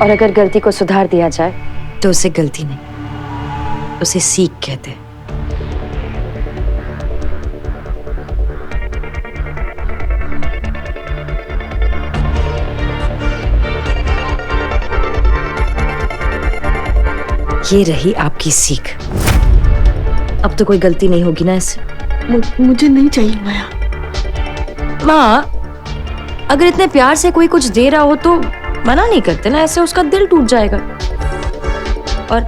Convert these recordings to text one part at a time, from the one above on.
और अगर गलती को सुधार दिया जाए तो उसे गलती नहीं, उसे सीख कहते हैं। ये रही आपकी सीख। अब तो कोई गलती नहीं होगी ना इससे। मुझे नहीं चाहिए माया। माँ, अगर इतने प्यार से कोई कुछ दे रहा हो तो मना नहीं करते ना, ऐसे उसका दिल टूट जाएगा। और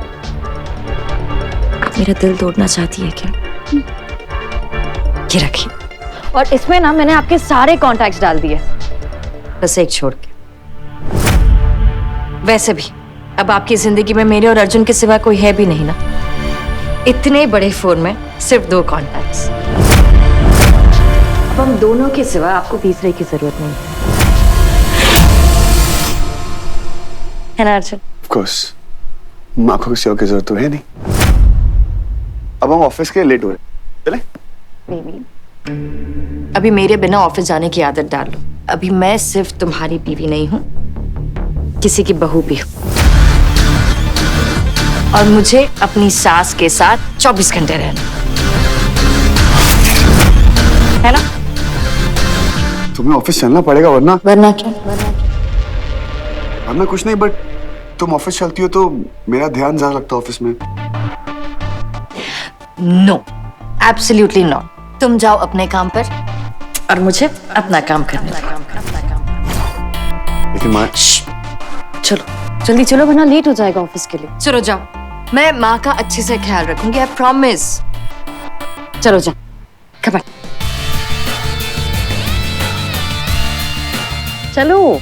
आप मेरा दिल तोड़ना चाहती है क्या? ये रखिए। और इसमें ना मैंने आपके सारे कॉन्टैक्ट्स डाल दिए, बस एक छोड़ के। वैसे भी अब आपकी जिंदगी में मेरे और अर्जुन के सिवा कोई है भी नहीं ना। इतने बड़े फोन में सिर्फ 2 कॉन्टैक्ट्स। अब हम दोनों के सिवा आपको तीसरे की जरूरत नहीं है ना अर्जुन? Of course, माँ को किसी और की जरूरत तो है नहीं। अब हम ऑफिस के लिए लेट हो रहे, चले? अभी मेरे बिना ऑफिस जाने की आदत डाल लो। अभी मैं सिर्फ तुम्हारी बीवी नहीं हूँ, किसी की बहू भी हूँ। और मुझे अपनी सास के साथ 24 घंटे रहना है ना? तुम्हें ऑफिस चलना पड़ेगा वरना क्या? वरना कुछ नहीं, बट तुम ऑफिस चलती हो तो मेरा ध्यान ज्यादा लगता है ऑफिस में। No, absolutely not. तुम जाओ अपने काम पर और मुझे अपना काम करने दो। लेकिन माँ, चलो जल्दी चलो, वरना लेट हो जाएगा ऑफिस के लिए। चलो जाओ, मैं माँ का अच्छे से ख्याल रखूंगी, आई प्रॉमिस। चलो जाओ, खबर। चलो।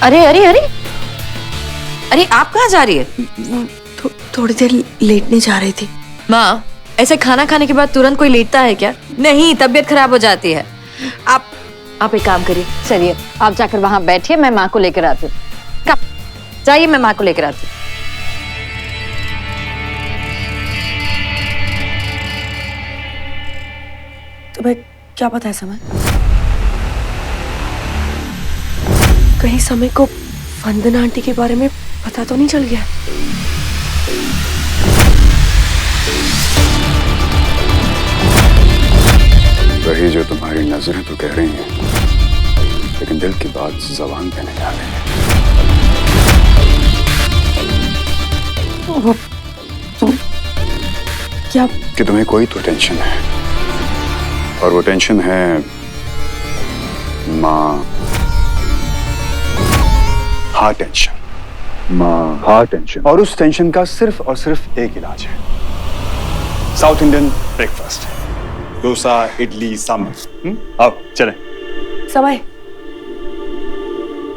अरे अरे अरे अरे, आप कहाँ जा रही है? थोड़ी देर लेटने जा रही थी। माँ, ऐसे खाना खाने के बाद तुरंत कोई लेटता है क्या? नहीं, तबीयत खराब हो जाती है। आप एक काम करिए, चलिए आप जाकर वहां बैठिए, मैं माँ को लेकर आती हूँ। कब जाइए, मैं माँ को लेकर आती हूँ। तुम्हें क्या पता है समय? कहीं समय को वंदना आंटी के बारे में पता तो नहीं चल गया? वही जो तुम्हारी नजरें तो कह रही हैं, लेकिन दिल की बात ज़बान पे नहीं आ रही है। क्या? कि तुम्हें कोई तो टेंशन है, और वो टेंशन है माँ। Heart tension. माँ, हार्ट टेंशन। और उस टेंशन का सिर्फ और सिर्फ एक इलाज है, south Indian breakfast. Dosa, idli, sambar. अब चलें। समय,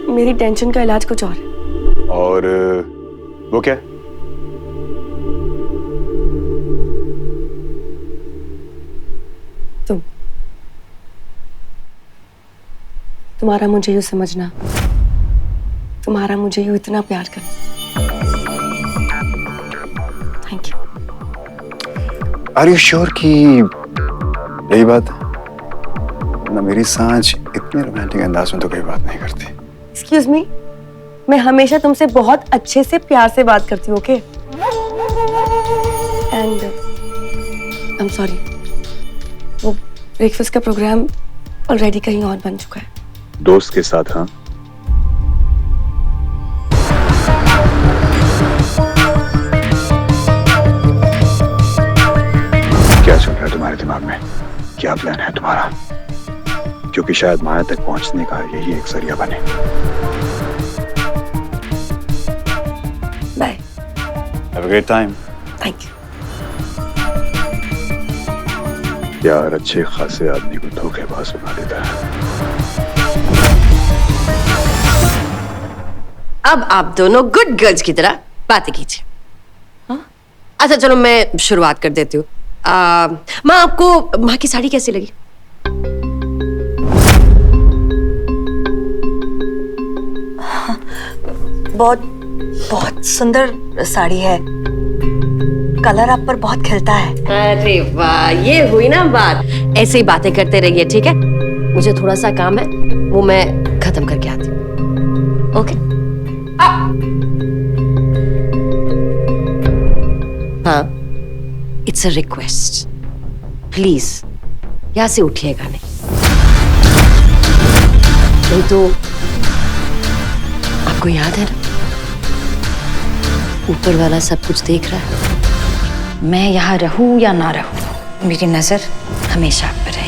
मेरी टेंशन का इलाज कुछ और है। और वो क्या? तुम्हारा मुझे यूं समझना, तुम्हारा मुझे यूं इतना प्यार करना। Thank you. Are you sure कि यही बात है? ना मेरी सांझ इतने रोमांटिक अंदाज में तो कोई बात नहीं करती। एक्सक्यूज मी, मैं हमेशा तुमसे बहुत अच्छे से प्यार से बात करती हूँ, okay? And I am sorry, वो ब्रेकफास्ट का प्रोग्राम ऑलरेडी कहीं और बन चुका है। दोस्त के साथ? हाँ, क्या चल रहा है तुम्हारे दिमाग में? क्या प्लान है तुम्हारा? क्योंकि शायद माया तक पहुंचने का यही एक जरिया बने। Bye. Have a great time. Thank you. प्यार अच्छे खासे आदमी को धोखेबाज बना देता है। अब आप दोनों गुड गर्ल्स की तरह बातें कीजिए। हाँ? अच्छा चलो मैं शुरुआत कर देती हूँ। माँ, आपको माँ की साड़ी कैसी लगी? बहुत बहुत सुंदर साड़ी है, कलर आप पर बहुत खिलता है। अरे वाह, ये हुई ना बात। ऐसे ही बातें करते रहिए, ठीक है? मुझे थोड़ा सा काम है, वो मैं खत्म करके आती हूँ। ओके? हाँ, इट्स अ रिक्वेस्ट, प्लीज यहां से उठिएगा नहीं तो आपको याद है ना, ऊपर वाला सब कुछ देख रहा है। मैं यहाँ रहूं या ना रहूं, मेरी नजर हमेशा आप पर रहेगी।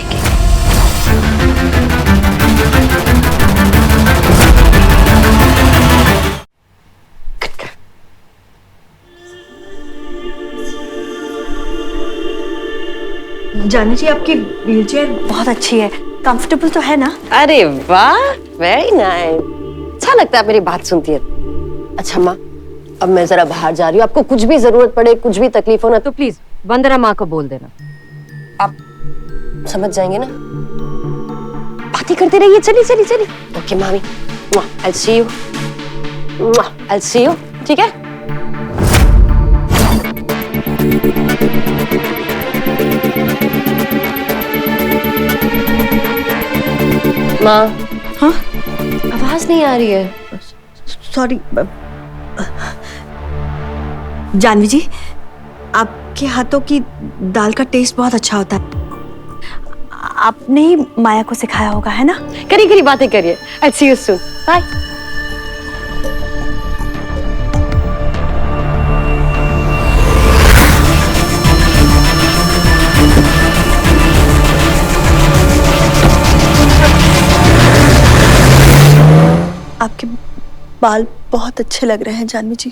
जानवी जी, आपकी व्हीलचेयर बहुत अच्छी है, कंफर्टेबल तो है ना? अरे वाह, वेरी नाइस। अच्छा लगता है मेरी बात सुनती है। अच्छा माँ, अब मैं जरा बाहर जा रही हूँ, आपको कुछ भी जरूरत पड़े, कुछ भी तकलीफ हो ना, तो प्लीज वंदना माँ को बोल देना। आप समझ जाएंगे ना? बात ही करते रहिए, चलिए चलिए चलिए। ओके मामी, I'll see you, I'll see you, ठीक है? माँ, हाँ? आवाज नहीं आ रही है। सॉरी जानवी जी, आपके हाथों की दाल का टेस्ट बहुत अच्छा होता है। आपने ही माया को सिखाया होगा, है ना? करी करी बातें करिए। I'll see you soon. Bye. आपके बाल बहुत अच्छे लग रहे हैं जानवी जी।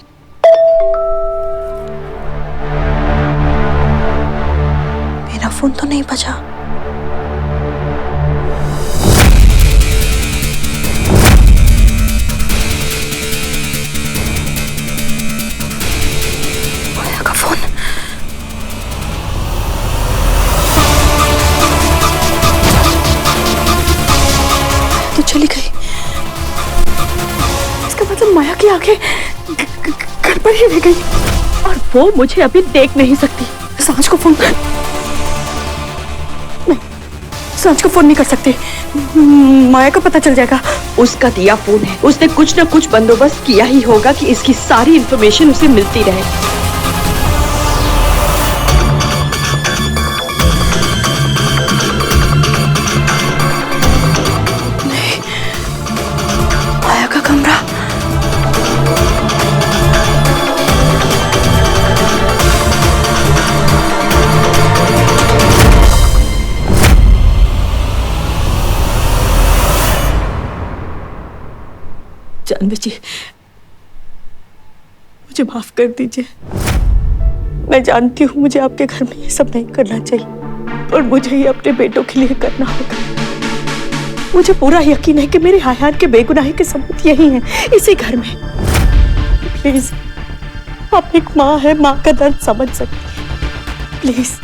मेरा फोन तो नहीं बजा। माया का फोन। तो चली गई। मतलब माया की आंखें घर पर ही रह गई और वो मुझे अभी देख नहीं सकती। सांझ को फोन नहीं, सांझ को फोन नहीं कर सकती, माया को पता चल जाएगा। उसका दिया फोन है, उसने कुछ ना कुछ बंदोबस्त किया ही होगा कि इसकी सारी इंफॉर्मेशन उसे मिलती रहे। नहीं, माया का कमरा। जानवी जी, मुझे माफ कर दीजिए। मैं जानती हूँ मुझे आपके घर में ये सब नहीं करना चाहिए और मुझे ये अपने बेटों के लिए करना होगा। मुझे पूरा यकीन है कि मेरे हायात के बेगुनाही के सबूत यही हैं, इसी घर में। प्लीज, आप एक माँ है, माँ का दर्द समझ सकती है, प्लीज।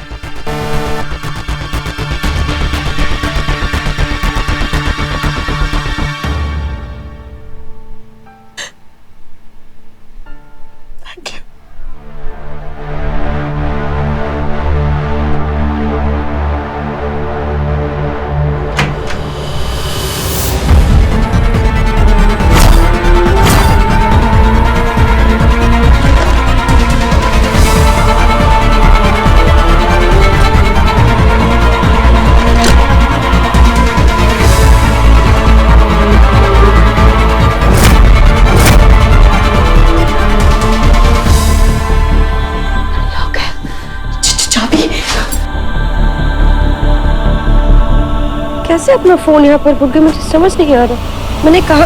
कैसे अपना फोन यहाँ पर भूल गई, मुझे समझ नहीं आ रहा। मैंने कहा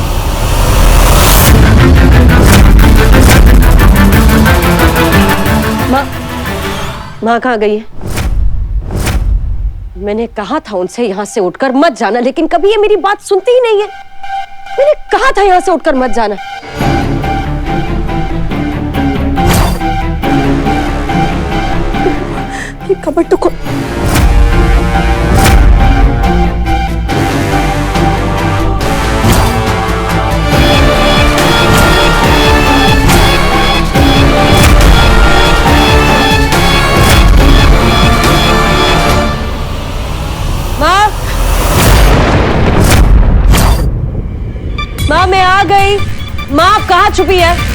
माँ कहाँ गई है? मैंने कहा था उनसे यहाँ से उठकर मत जाना, लेकिन कभी ये मेरी बात सुनती ही नहीं है। मैंने कहा था यहाँ से उठकर मत जाना। ये कबर्ड तो आ गई। माँ आप कहाँ छुपी है?